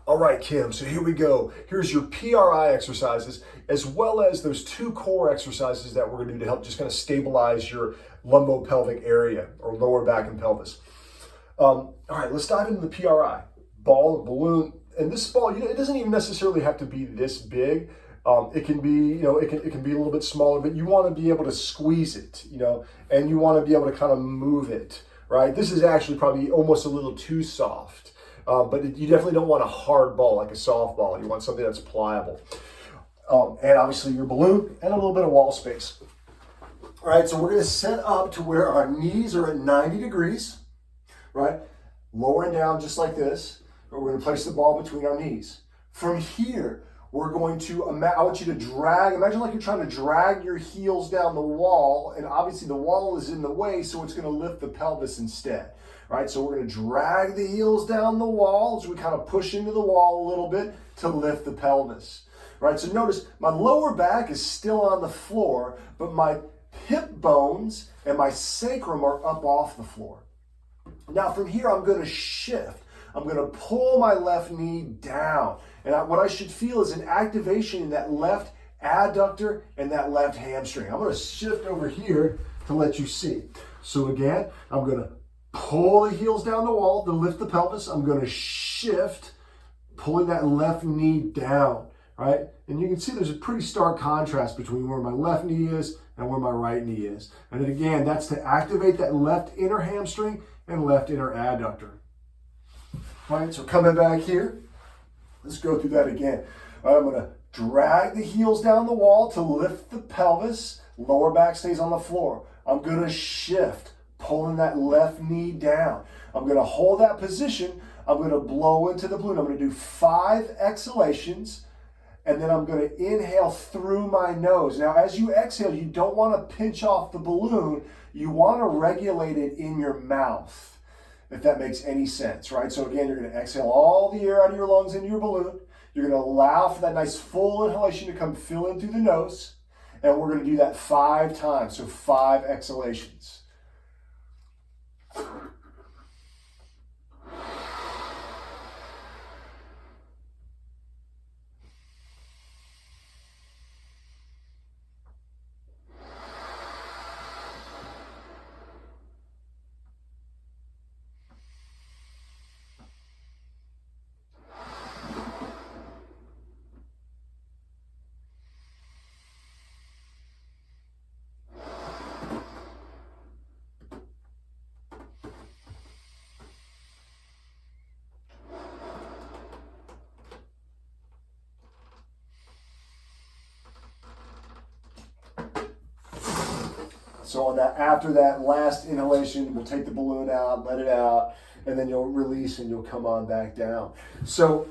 All right, Kim, so here we go. Here's your PRI exercises, as well as those 2 core exercises that we're gonna do to help just kind of stabilize your lumbopelvic area or lower back and pelvis. All right, let's dive into the PRI. Ball, balloon, and this ball, it doesn't even necessarily have to be this big. It can be, it can be a little bit smaller, but you want to be able to squeeze it, and you want to be able to kind of move it, right? This is actually probably almost a little too soft. But you definitely don't want a hard ball like a softball. You want something that's pliable. And obviously your balloon and a little bit of wall space. All right, so we're going to set up to where our knees are at 90 degrees, right? Lower and down just like this. We're going to place the ball between our knees. From here, we're going to, I want you to drag, imagine like you're trying to drag your heels down the wall, and obviously the wall is in the way, so it's going to lift the pelvis instead. Right, so we're going to drag the heels down the wall as we kind of push into the wall a little bit to lift the pelvis. Right, so notice my lower back is still on the floor, but my hip bones and my sacrum are up off the floor. Now from here, I'm going to shift. I'm going to pull my left knee down. And what I should feel is an activation in that left adductor and that left hamstring. I'm going to shift over here to let you see. So again, I'm going to pull the heels down the wall to lift the pelvis. I'm going to shift, pulling that left knee down, right? And you can see there's a pretty stark contrast between where my left knee is and where my right knee is. And then again, that's to activate that left inner hamstring and left inner adductor. All right, so coming back here, let's go through that again. All right, I'm going to drag the heels down the wall to lift the pelvis. Lower back stays on the floor. I'm going to shift, pulling that left knee down. I'm going to hold that position. I'm going to blow into the balloon. I'm going to do 5 exhalations, and then I'm going to inhale through my nose. Now, as you exhale, you don't want to pinch off the balloon. You want to regulate it in your mouth, if that makes any sense, right? So again, you're going to exhale all the air out of your lungs into your balloon. You're going to allow for that nice full inhalation to come fill in through the nose, and we're going to do that 5 times, so 5 exhalations. So on that, after that last inhalation, we'll take the balloon out, let it out, and then you'll release and you'll come on back down. So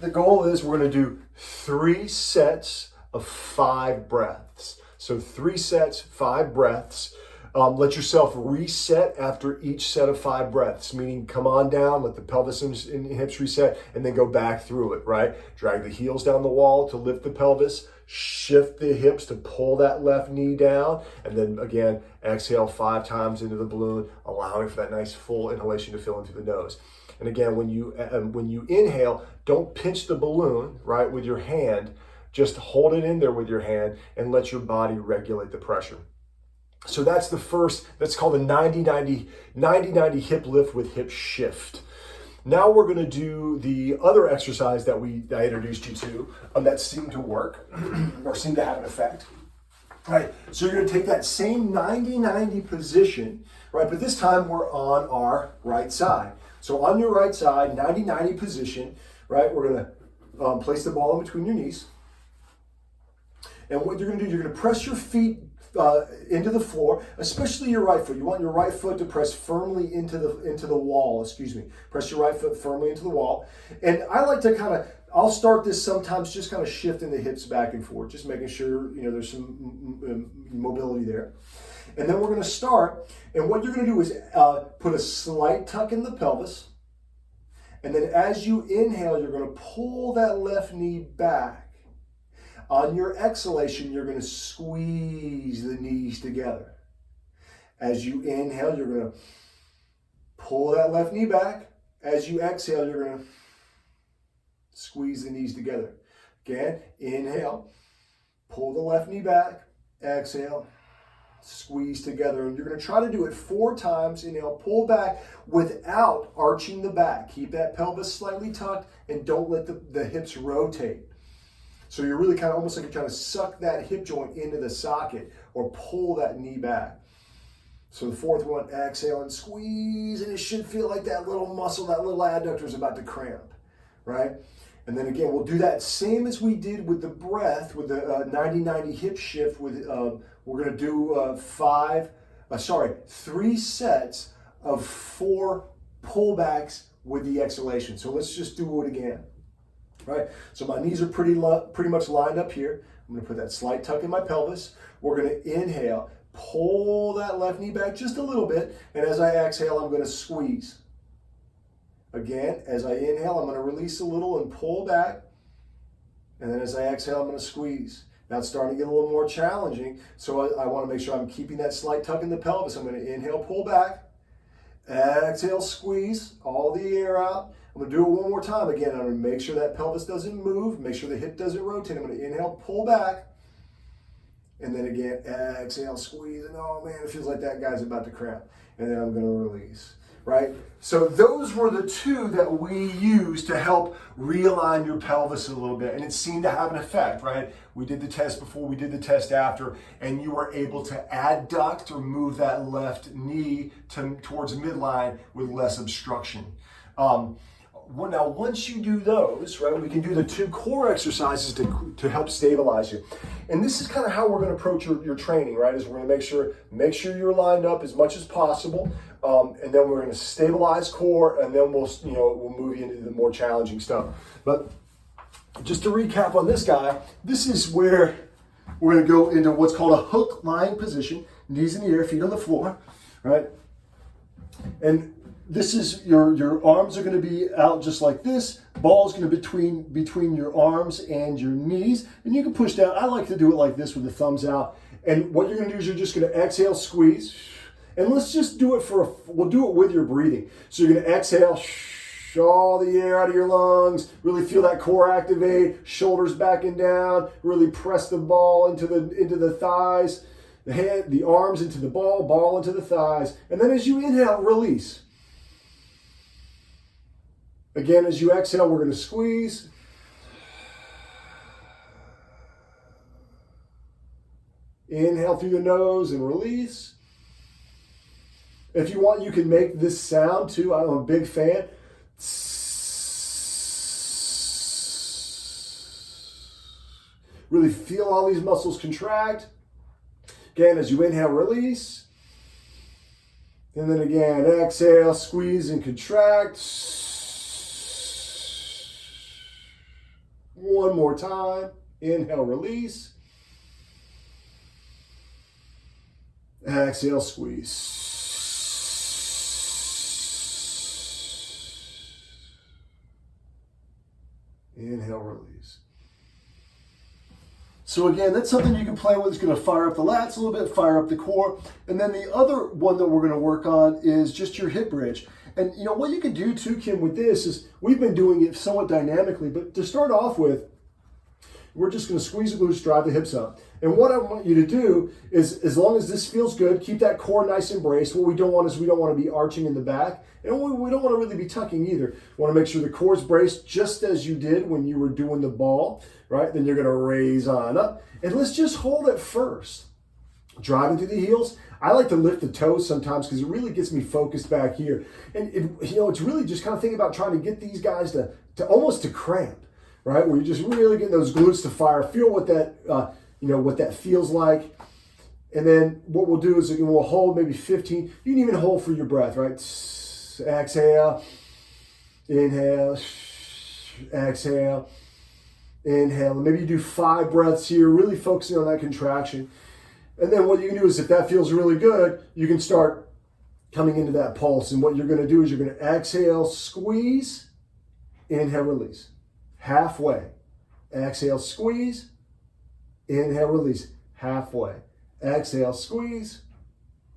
the goal is we're going to do 3 sets of 5 breaths. So 3 sets, 5 breaths. Let yourself reset after each set of 5 breaths, meaning come on down, let the pelvis and hips reset, and then go back through it, right? Drag the heels down the wall to lift the pelvis, shift the hips to pull that left knee down, and then again, exhale 5 times into the balloon, allowing for that nice full inhalation to fill into the nose. And again, when you inhale, don't pinch the balloon, right, with your hand. Just hold it in there with your hand and let your body regulate the pressure. So that's the first, that's called a 90-90 hip lift with hip shift. Now we're going to do the other exercise that I introduced you to that seemed to work or seemed to have an effect. Right, so you're going to take that same 90-90 position, right, but this time we're on our right side. So on your right side, 90-90 position, right, we're going to place the ball in between your knees. And what you're going to do, you're going to press your feet into the floor, especially your right foot. You want your right foot to press firmly into the wall, Press your right foot firmly into the wall. And I like to I'll start this sometimes just kind of shifting the hips back and forth, just making sure, there's some mobility there. And then we're going to start, and what you're going to do is put a slight tuck in the pelvis. And then as you inhale, you're going to pull that left knee back. On your exhalation, you're going to squeeze the knees together. As you inhale, you're going to pull that left knee back. As you exhale, you're going to Squeeze the knees together. Again, inhale, pull the left knee back, exhale, squeeze together. And you're going to try to do it 4 times. Inhale, pull back without arching the back. Keep that pelvis slightly tucked and don't let the hips rotate. So you're really kind of almost like you're trying to suck that hip joint into the socket or pull that knee back. So the 4th one, exhale and squeeze, and it should feel like that little muscle, that little adductor is about to cramp, right? And then again, we'll do that same as we did with the breath, with the 90-90 hip shift. With we're going to do 3 sets of 4 pullbacks with the exhalation. So let's just do it again, right? So my knees are pretty much lined up here. I'm going to put that slight tuck in my pelvis. We're going to inhale, pull that left knee back just a little bit, and as I exhale, I'm going to squeeze. Again, as I inhale, I'm going to release a little and pull back, and then as I exhale, I'm going to squeeze. Now it's starting to get a little more challenging, so I want to make sure I'm keeping that slight tuck in the pelvis. I'm going to inhale, pull back, exhale, squeeze all the air out. I'm going to do it one more time. Again, I'm going to make sure that pelvis doesn't move, make sure the hip doesn't rotate. I'm going to inhale, pull back, and then again, exhale, squeeze, and oh man, it feels like that guy's about to cramp. And then I'm going to release, right? So those were the 2 that we used to help realign your pelvis a little bit, and it seemed to have an effect, right? We did the test before, we did the test after, and you were able to adduct or move that left knee towards midline with less obstruction. Now, once you do those, right, we can do the 2 core exercises to help stabilize you. And this is kind of how we're going to approach your training, right, is we're going to make sure you're lined up as much as possible, and then we're going to stabilize core, and then we'll move you into the more challenging stuff. But just to recap on this guy, this is where we're going to go into what's called a hook lying position, knees in the air, feet on the floor, right? And this is your arms are going to be out just like this. Ball's going to be between your arms and your knees, and you can push down. I like to do it like this with the thumbs out. And what you're going to do is you're just going to exhale, squeeze, and let's just do it we'll do it with your breathing. So you're going to exhale, all the air out of your lungs. Really feel that core activate. Shoulders back and down. Really press the ball into the thighs. The head, the arms into the ball into the thighs, and then as you inhale, release. Again, as you exhale, we're going to squeeze. Inhale through the nose and release. If you want, you can make this sound too. I'm a big fan. Really feel all these muscles contract. Again, as you inhale, release. And then again, exhale, squeeze and contract. One more time. Inhale, release. Exhale, squeeze. Inhale, release. So again, that's something you can play with. It's going to fire up the lats a little bit, fire up the core. And then the other one that we're going to work on is just your hip bridge. And you know what you can do too, Kim, with this is we've been doing it somewhat dynamically, but to start off with, we're just going to squeeze the glutes, drive the hips up. And what I want you to do is, as long as this feels good, keep that core nice and braced. What we don't want is we don't want to be arching in the back, and we don't want to really be tucking either. We want to make sure the core's braced just as you did when you were doing the ball, right? Then you're going to raise on up. And let's just hold it first. Driving through the heels. I like to lift the toes sometimes because it really gets me focused back here. And it's really just kind of thinking about trying to get these guys to almost to cramp, right? Where you're just really getting those glutes to fire. Feel what that what that feels like. And then what we'll do is we'll hold maybe 15. You can even hold for your breath, right? Exhale, inhale, exhale, inhale. And maybe you do 5 breaths here, really focusing on that contraction. And then what you can do is, if that feels really good, you can start coming into that pulse. And what you're going to do is you're going to exhale, squeeze, inhale, release. Halfway. Exhale, squeeze, inhale, release. Halfway. Exhale, squeeze,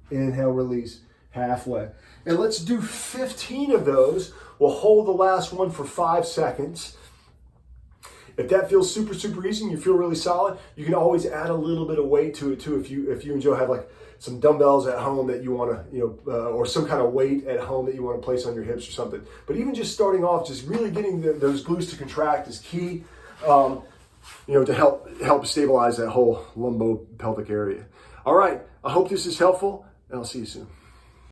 inhale, release. Halfway. And let's do 15 of those. We'll hold the last one for 5 seconds. If that feels super easy and you feel really solid, you can always add a little bit of weight to it too. If you and Joe have like some dumbbells at home that you want to, or some kind of weight at home that you want to place on your hips or something. But even just starting off, just really getting those glutes to contract is key, to help stabilize that whole lumbo pelvic area. All right, I hope this is helpful, and I'll see you soon.